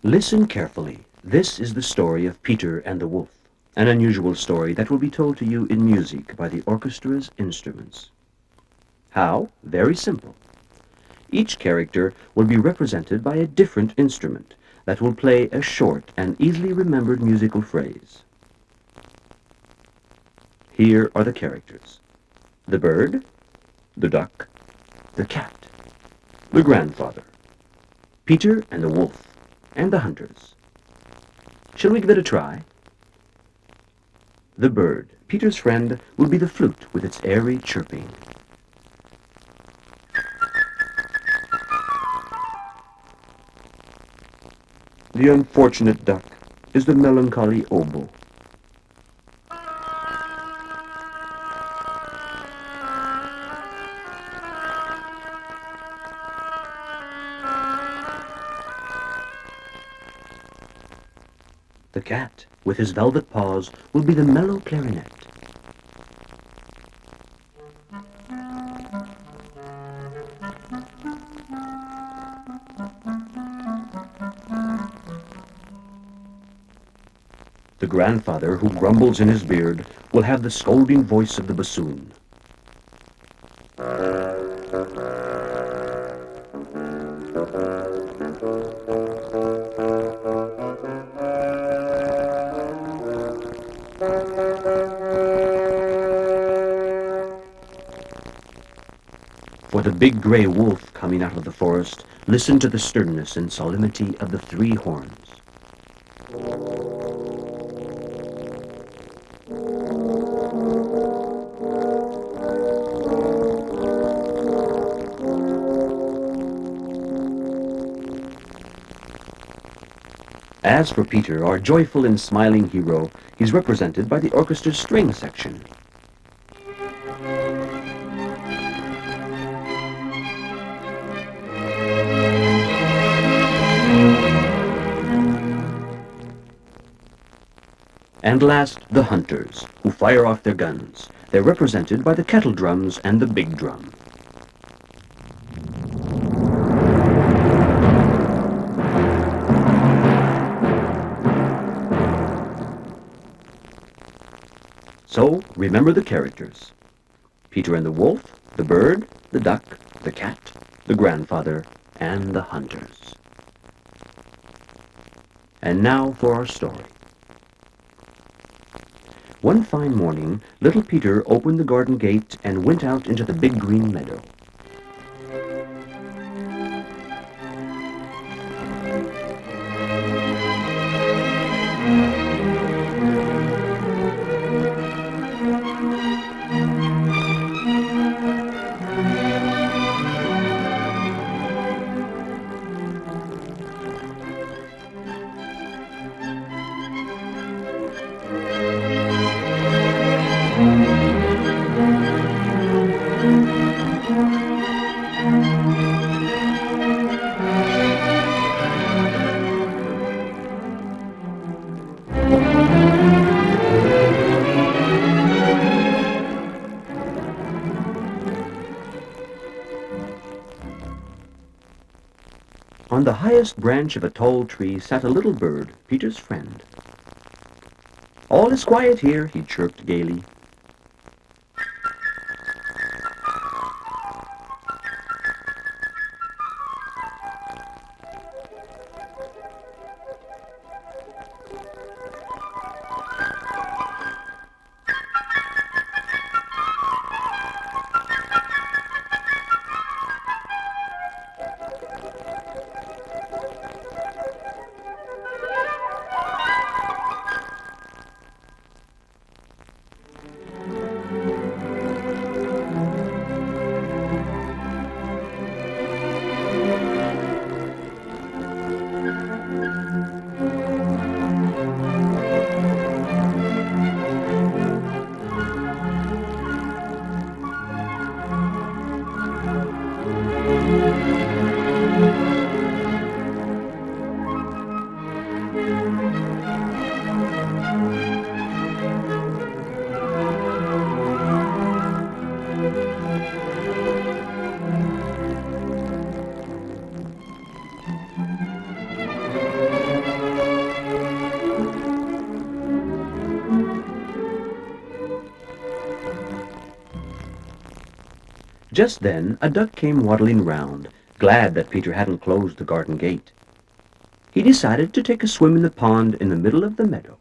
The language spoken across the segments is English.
Listen carefully. This is the story of Peter and the Wolf, an unusual story that will be told to you in music by the orchestra's instruments. How? Very simple. Each character will be represented by a different instrument that will play a short and easily remembered musical phrase. Here are the characters: the bird, the duck, the cat, the grandfather, Peter and the wolf, and the hunters. Shall we give it a try? The bird, Peter's friend, will be the flute with its airy chirping. The unfortunate duck is the melancholy oboe. The cat, with his velvet paws, will be the mellow clarinet. The grandfather, who grumbles in his beard, will have the scolding voice of the bassoon. For the big gray wolf coming out of the forest, listen to the sternness and solemnity of the three horns. As for Peter, our joyful and smiling hero, he's represented by the orchestra's string section. And last, the hunters, who fire off their guns. They're represented by the kettle drums and the big drum. So, remember the characters: Peter and the wolf, the bird, the duck, the cat, the grandfather, and the hunters. And now for our story. One fine morning, little Peter opened the garden gate and went out into the big green meadow. On the highest branch of a tall tree sat a little bird, Peter's friend. "All is quiet here," he chirped gaily. Just then a duck came waddling round, glad that Peter hadn't closed the garden gate. He decided to take a swim in the pond in the middle of the meadow.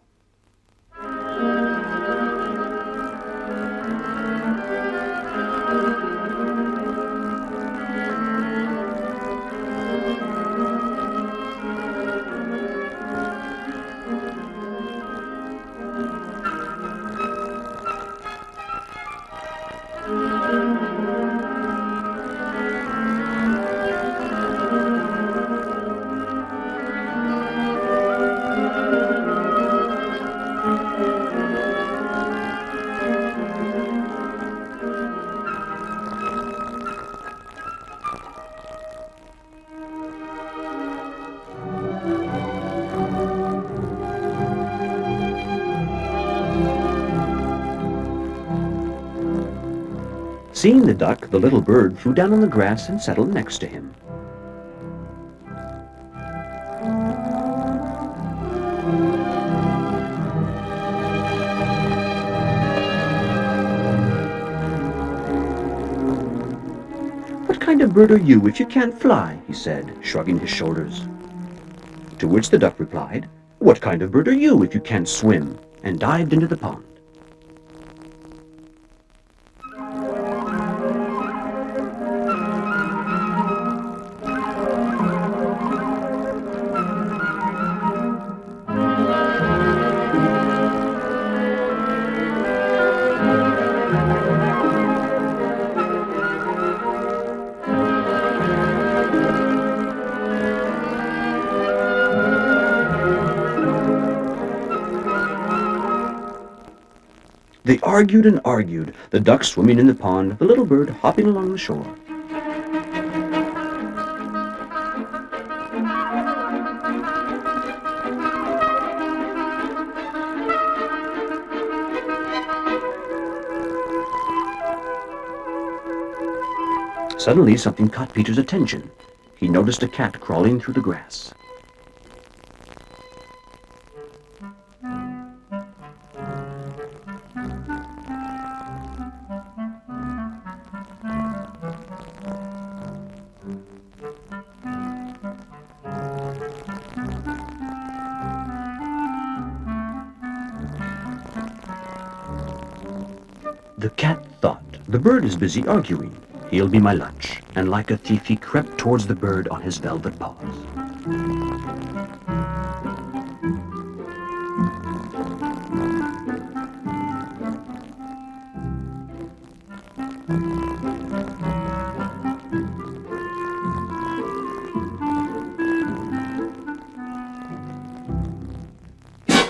Seeing the duck, the little bird flew down on the grass and settled next to him. "What kind of bird are you if you can't fly?" he said, shrugging his shoulders. To which the duck replied, "What kind of bird are you if you can't swim?" and dived into the pond. They argued and argued, the duck swimming in the pond, the little bird hopping along the shore. Suddenly something caught Peter's attention. He noticed a cat crawling through the grass. The cat thought, "The bird is busy arguing. He'll be my lunch." And like a thief he crept towards the bird on his velvet paws.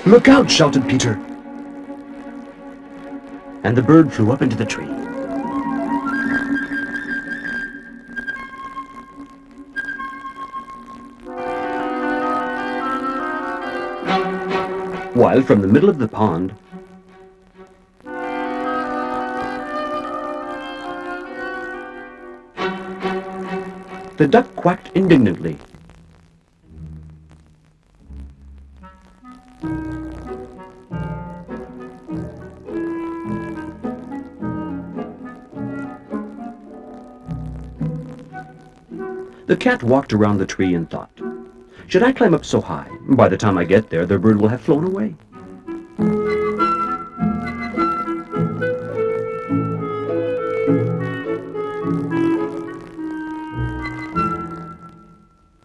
"Look out!" shouted Peter. And the bird flew up into the tree. While from the middle of the pond, the duck quacked indignantly. The cat walked around the tree and thought, "Should I climb up so high? By the time I get there, the bird will have flown away."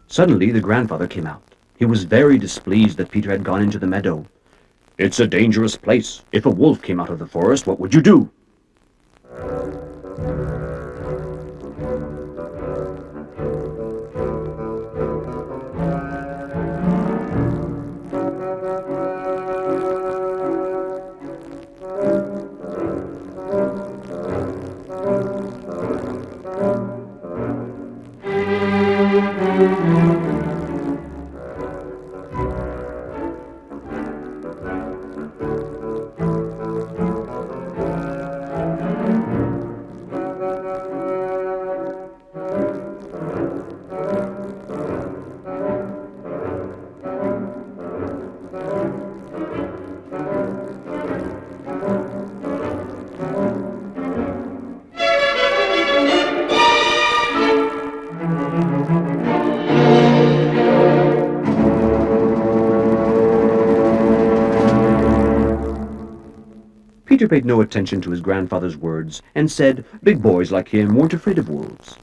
Suddenly the grandfather came out. He was very displeased that Peter had gone into the meadow. "It's a dangerous place. If a wolf came out of the forest, what would you do?" Peter paid no attention to his grandfather's words and said big boys like him weren't afraid of wolves.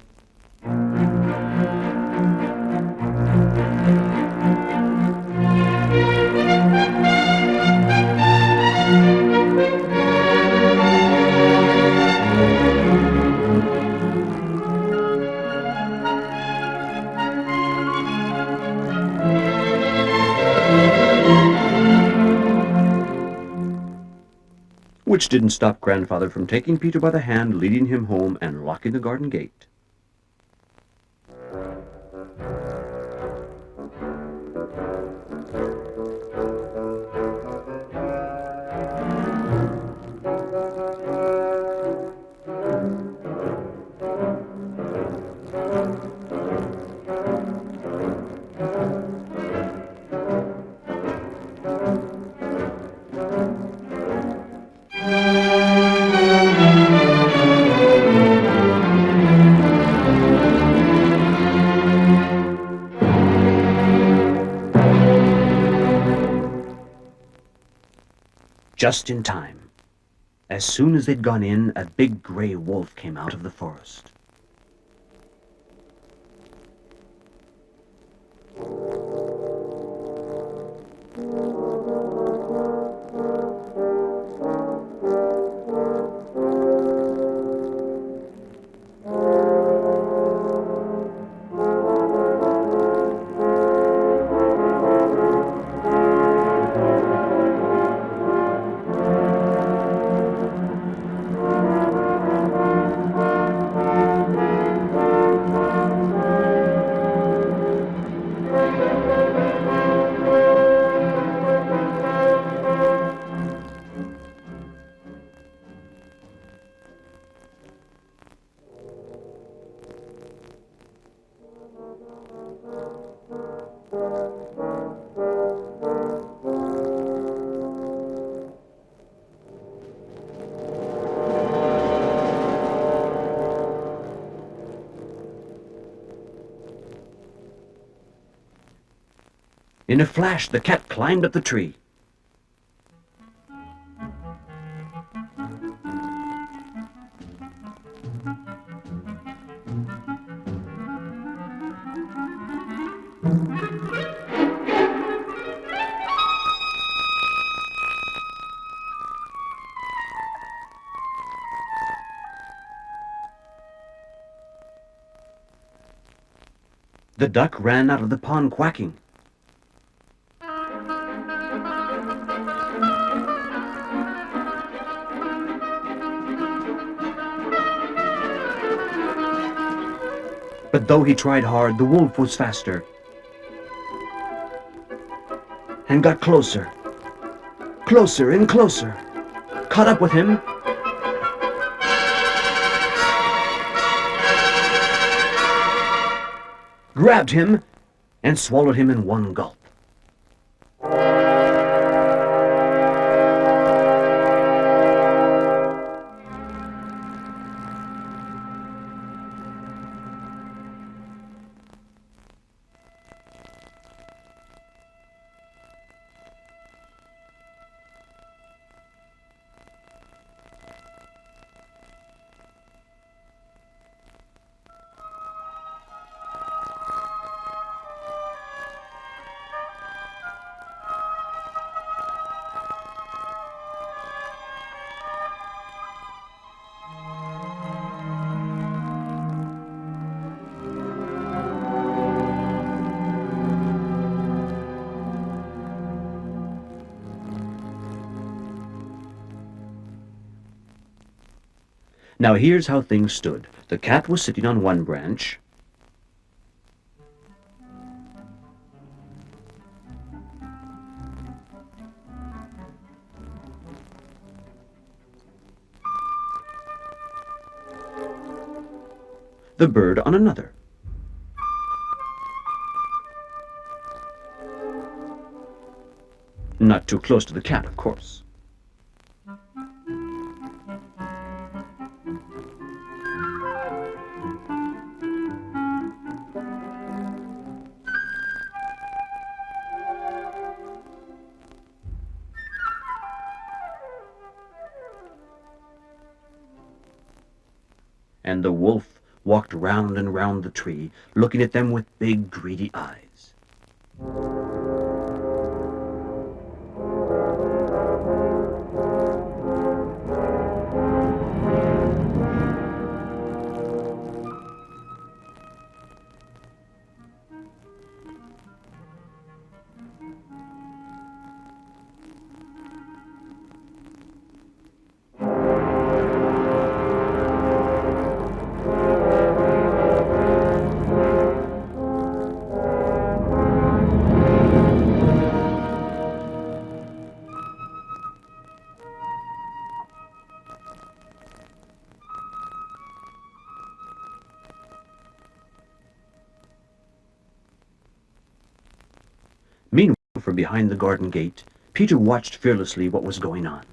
Which didn't stop Grandfather from taking Peter by the hand, leading him home, and locking the garden gate. Just in time. As soon as they'd gone in, a big gray wolf came out of the forest. In a flash, the cat climbed up the tree. The duck ran out of the pond quacking. But though he tried hard, the wolf was faster and got closer, closer and closer, caught up with him, grabbed him, and swallowed him in one gulp. Now here's how things stood. The cat was sitting on one branch. The bird on another. Not too close to the cat, of course. and the wolf walked round and round the tree, looking at them with big, greedy eyes. Meanwhile, from behind the garden gate, Peter watched fearlessly what was going on.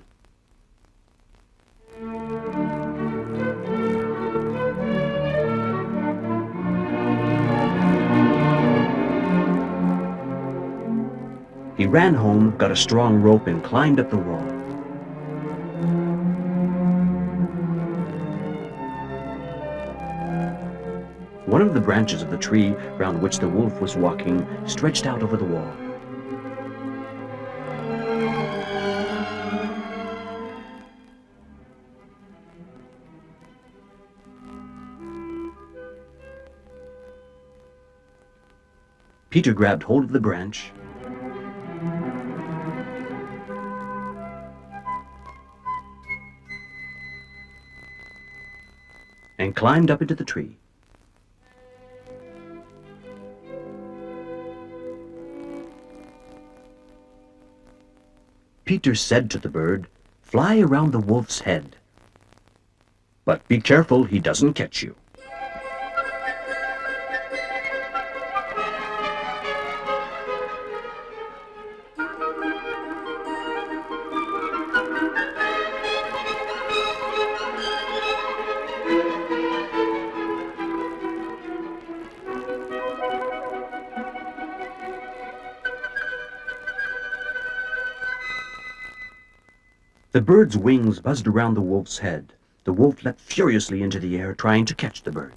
He ran home, got a strong rope, and climbed up the wall. One of the branches of the tree round which the wolf was walking stretched out over the wall. Peter grabbed hold of the branch and climbed up into the tree. Peter said to the bird, "Fly around the wolf's head. But be careful he doesn't catch you." The bird's wings buzzed around the wolf's head. The wolf leapt furiously into the air, trying to catch the bird.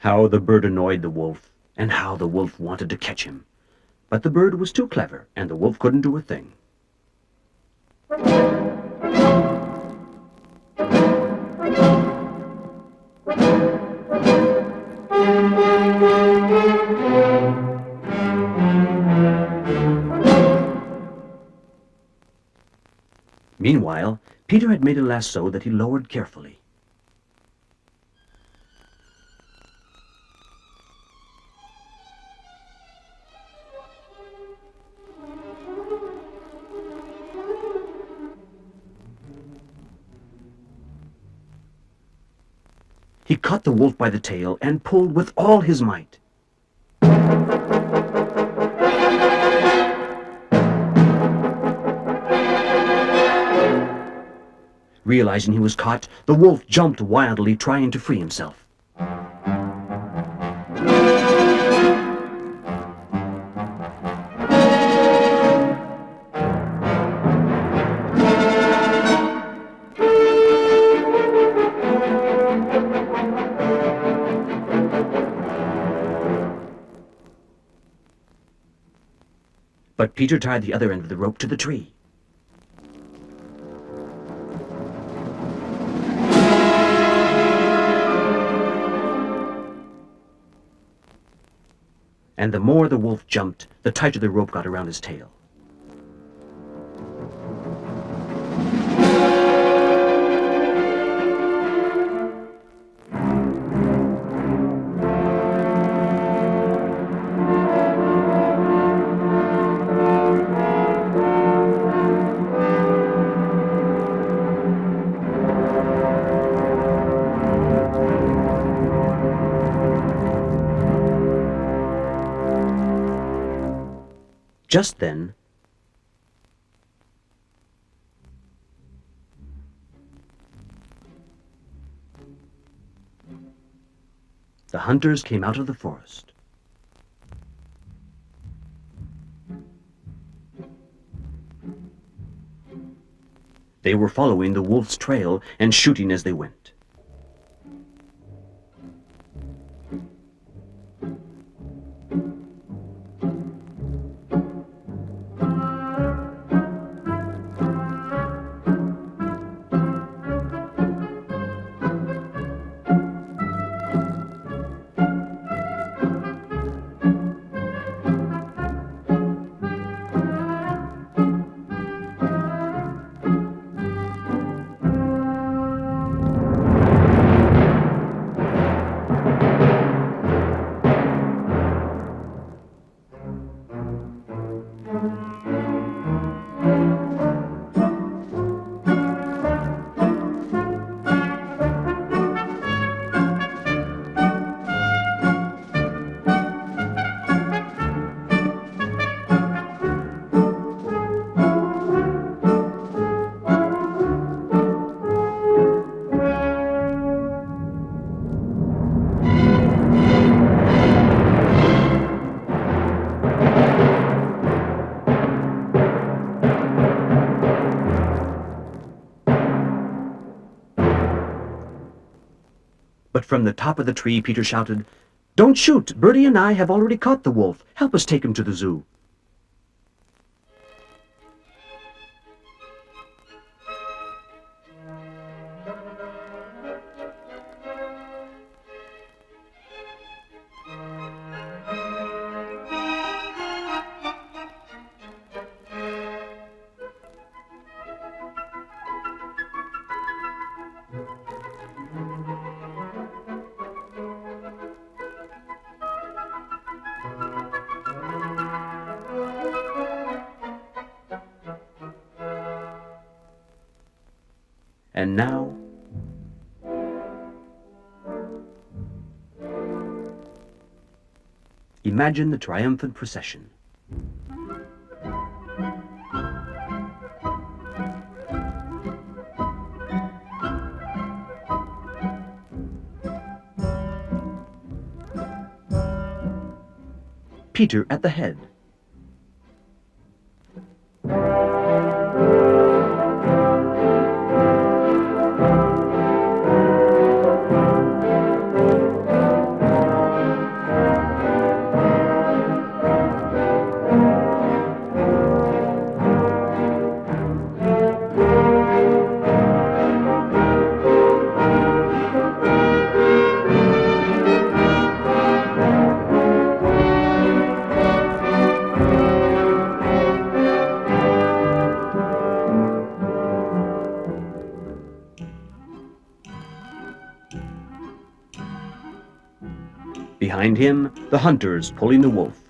How the bird annoyed the wolf, and how the wolf wanted to catch him. But the bird was too clever, and the wolf couldn't do a thing. Meanwhile, Peter had made a lasso that he lowered carefully. He caught the wolf by the tail and pulled with all his might. Realizing he was caught, the wolf jumped wildly, trying to free himself. But Peter tied the other end of the rope to the tree. And the more the wolf jumped, the tighter the rope got around his tail. Just then, the hunters came out of the forest. They were following the wolf's trail and shooting as they went. But from the top of the tree, Peter shouted, "Don't shoot! Bertie and I have already caught the wolf. Help us take him to the zoo." And now, imagine the triumphant procession. Peter at the head. Behind him, the hunters pulling the wolf.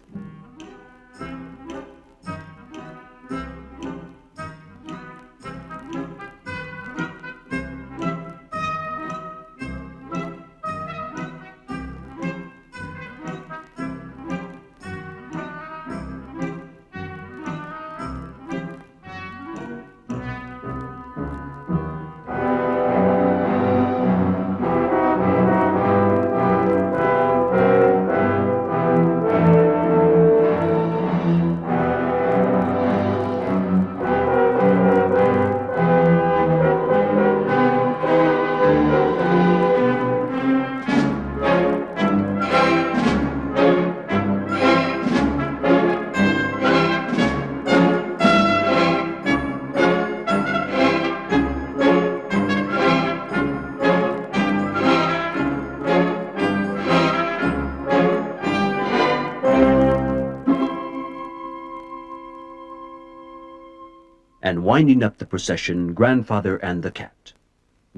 And winding up the procession, Grandfather and the cat.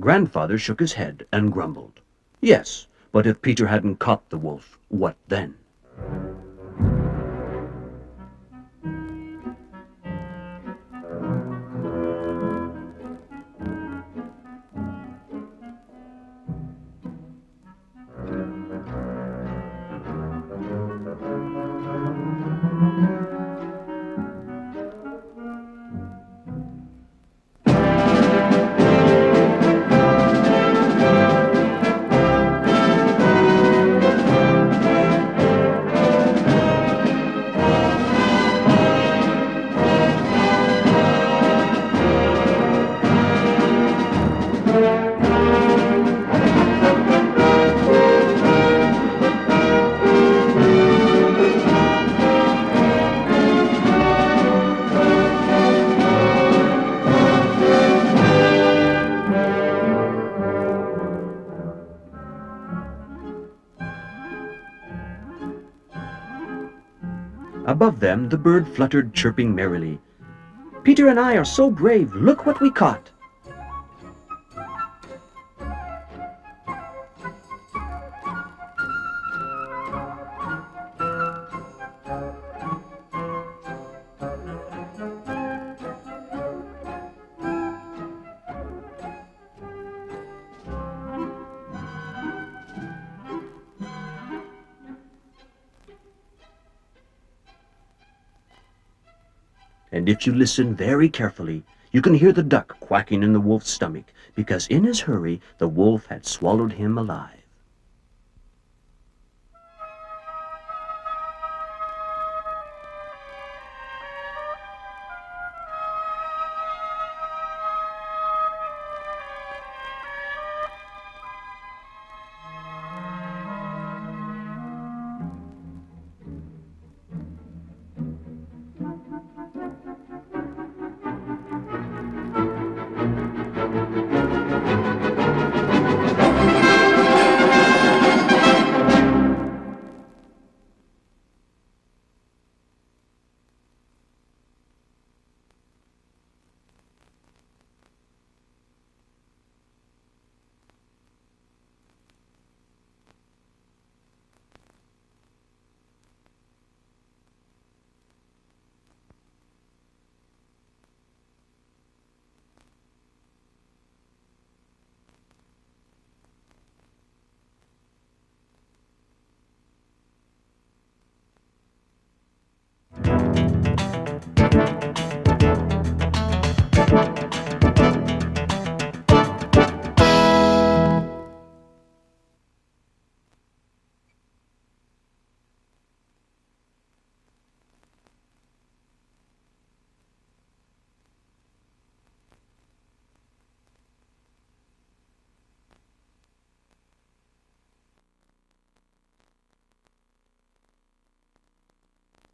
Grandfather shook his head and grumbled. Yes, but if Peter hadn't caught the wolf, what then? Above them the bird fluttered, chirping merrily. "Peter and I are so brave. Look what we caught." And if you listen very carefully, you can hear the duck quacking in the wolf's stomach, because in his hurry the wolf had swallowed him alive.